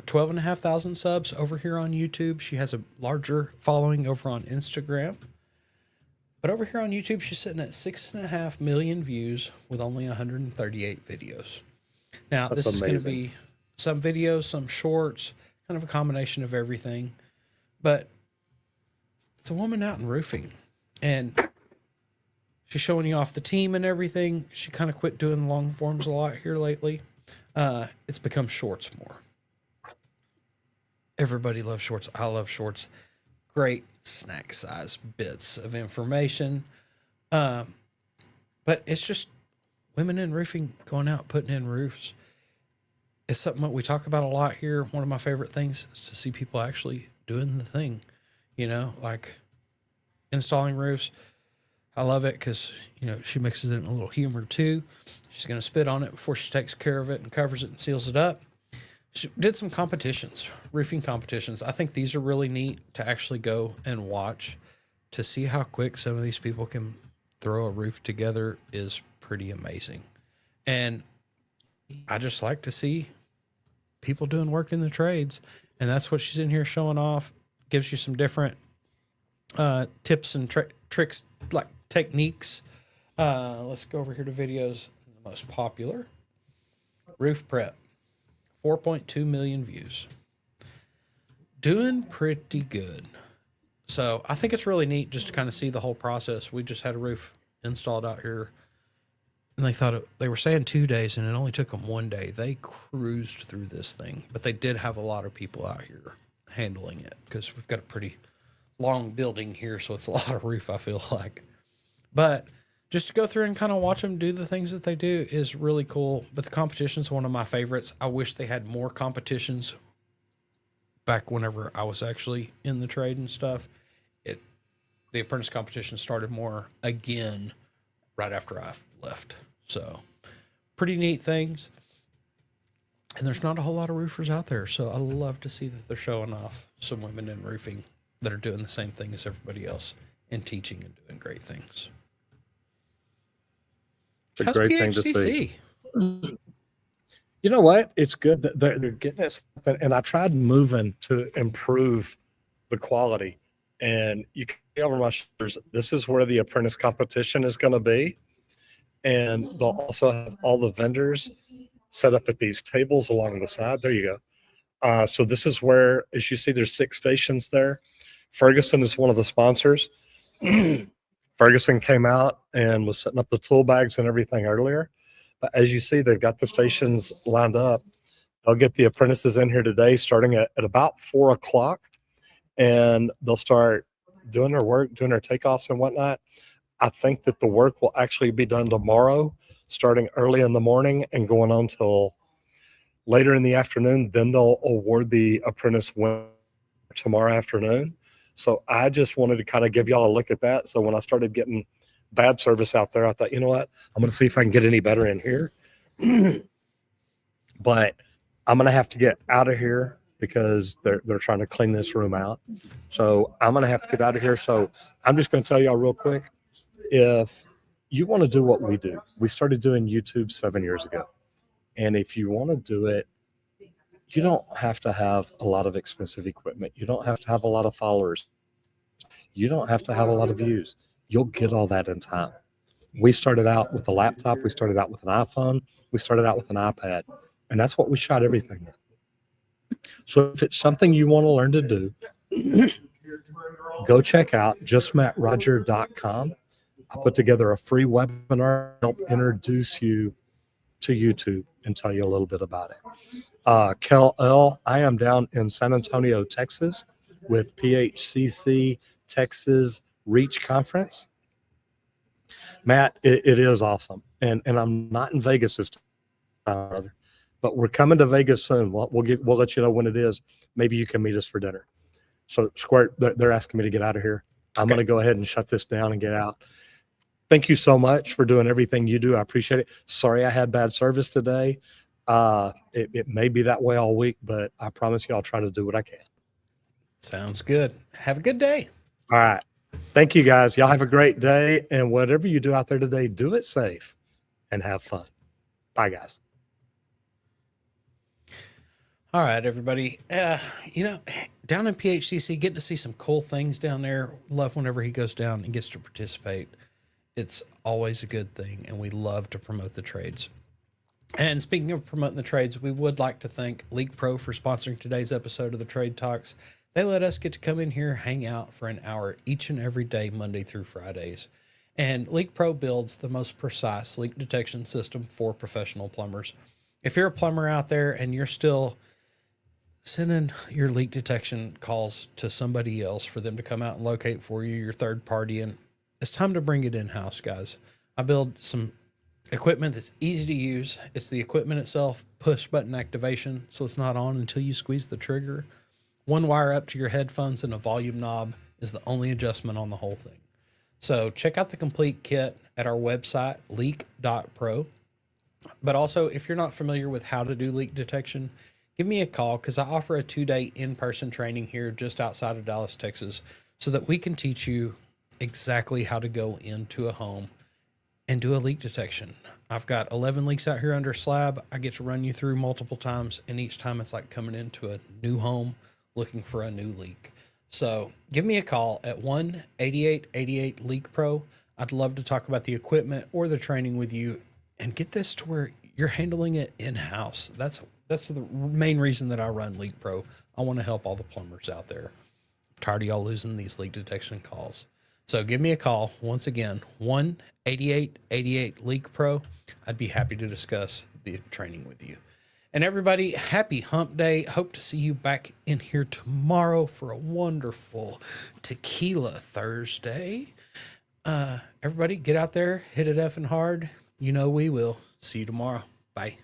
12,500 subs over here on YouTube. She has a larger following over on Instagram. But over here on YouTube, she's sitting at 6.5 million views with only 138 videos. Now, That's this is going to amazing. be some videos, some shorts, kind of a combination of everything. But it's a woman out in roofing. And she's showing you off the team and everything. She kind of quit doing long forms a lot here lately. It's become shorts more. Everybody loves shorts. I love shorts. Great snack size bits of information. But it's just women in roofing going out, putting in roofs. It's something that we talk about a lot here. One of my favorite things is to see people actually doing the thing, like installing roofs. I love it because, she mixes in a little humor too. She's going to spit on it before she takes care of it and covers it and seals it up. She did some competitions, roofing competitions. I think these are really neat to actually go and watch. To see how quick some of these people can throw a roof together is pretty amazing. And I just like to see people doing work in the trades. And that's what she's in here showing off. Gives you some different tips and tricks, like techniques. Let's go over here to videos. The most popular. Roof prep. 4.2 million views. Doing pretty good. So I think it's really neat just to kind of see the whole process. We just had a roof installed out here, and they were saying 2 days, and it only took them 1 day. They cruised through this thing, but they did have a lot of people out here handling it because we've got a pretty long building here, so it's a lot of roof, I feel like. But just to go through and kind of watch them do the things that they do is really cool. But the competition's one of my favorites. I wish they had more competitions back whenever I was actually in the trade and stuff. The apprentice competition started more again right after I left. So pretty neat things. And there's not a whole lot of roofers out there. So I love to see that they're showing off some women in roofing that are doing the same thing as everybody else and teaching and doing great things. It's a How's great thing to see. PHCC? You know what? It's good that they're getting this, and I tried moving to improve the quality. And you can see over my shoulders, this is where the apprentice competition is going to be. And they'll also have all the vendors set up at these tables along the side. There you go. So this is where, as you see, there's 6 stations there. Ferguson is one of the sponsors. Ferguson came out and was setting up the tool bags and everything earlier. But as you see, they've got the stations lined up. They'll get the apprentices in here today, starting at about 4 o'clock, and they'll start doing their work, doing their takeoffs and whatnot. I think that the work will actually be done tomorrow, starting early in the morning and going on till later in the afternoon. Then they'll award the apprentice winner tomorrow afternoon. So I just wanted to kind of give y'all a look at that. So when I started getting bad service out there, I thought, you know what, I'm going to see if I can get any better in here. But I'm going to have to get out of here because they're trying to clean this room out. So I'm going to have to get out of here. So I'm just going to tell y'all real quick, if you want to do what we do, we started doing YouTube 7 years ago. And if you want to do it, you don't have to have a lot of expensive equipment. You don't have to have a lot of followers. You don't have to have a lot of views. You'll get all that in time. We started out with a laptop. We started out with an iPhone. We started out with an iPad. And that's what we shot everything with. So if it's something you want to learn to do, go check out justmattroger.com. I put together a free webinar to help introduce you to YouTube and tell you a little bit about it. Kel L, I am down in San Antonio, Texas with PHCC Texas Reach Conference. Matt, it is awesome. And I'm not in Vegas this time, brother, but we're coming to Vegas soon. We'll let you know when it is. Maybe you can meet us for dinner. So Squirt, they're asking me to get out of here. I'm going to go ahead and shut this down and get out. Thank you so much for doing everything you do. I appreciate it. Sorry I had bad service today. It may be that way all week, but I promise you I'll try to do what I can. Sounds good. Have a good day. All right. Thank you, guys. Y'all have a great day. And whatever you do out there today, do it safe and have fun. Bye, guys. All right, everybody. Down in PHCC, getting to see some cool things down there. Love whenever he goes down and gets to participate. It's always a good thing, and we love to promote the trades. And speaking of promoting the trades, we would like to thank League Pro for sponsoring today's episode of the Trade Talks. They let us get to come in here, hang out for an hour each and every day, Monday through Fridays. And League Pro builds the most precise leak detection system for professional plumbers. If you're a plumber out there and you're still sending your leak detection calls to somebody else for them to come out and locate for you, your third party, and it's time to bring it in-house, guys. I build some equipment that's easy to use. It's the equipment itself, push button activation, so it's not on until you squeeze the trigger. One wire up to your headphones and a volume knob is the only adjustment on the whole thing. So check out the complete kit at our website, leak.pro. But also, if you're not familiar with how to do leak detection, give me a call because I offer a 2-day in-person training here just outside of Dallas, Texas, so that we can teach you exactly how to go into a home and do a leak detection. I've got 11 leaks out here under slab. I get to run you through multiple times, and each time it's like coming into a new home looking for a new leak. So give me a call at 1-8888-LEAK-PRO. I'd love to talk about the equipment or the training with you and get this to where you're handling it in-house. That's the main reason that I run Leak Pro. I want to help all the plumbers out there. I'm tired of y'all losing these leak detection calls. So give me a call. Once again, 1-8888-LEAK-PRO. I'd be happy to discuss the training with you. And everybody, happy hump day. Hope to see you back in here tomorrow for a wonderful Tequila Thursday. Everybody get out there, hit it effing hard. You know we will. See you tomorrow. Bye.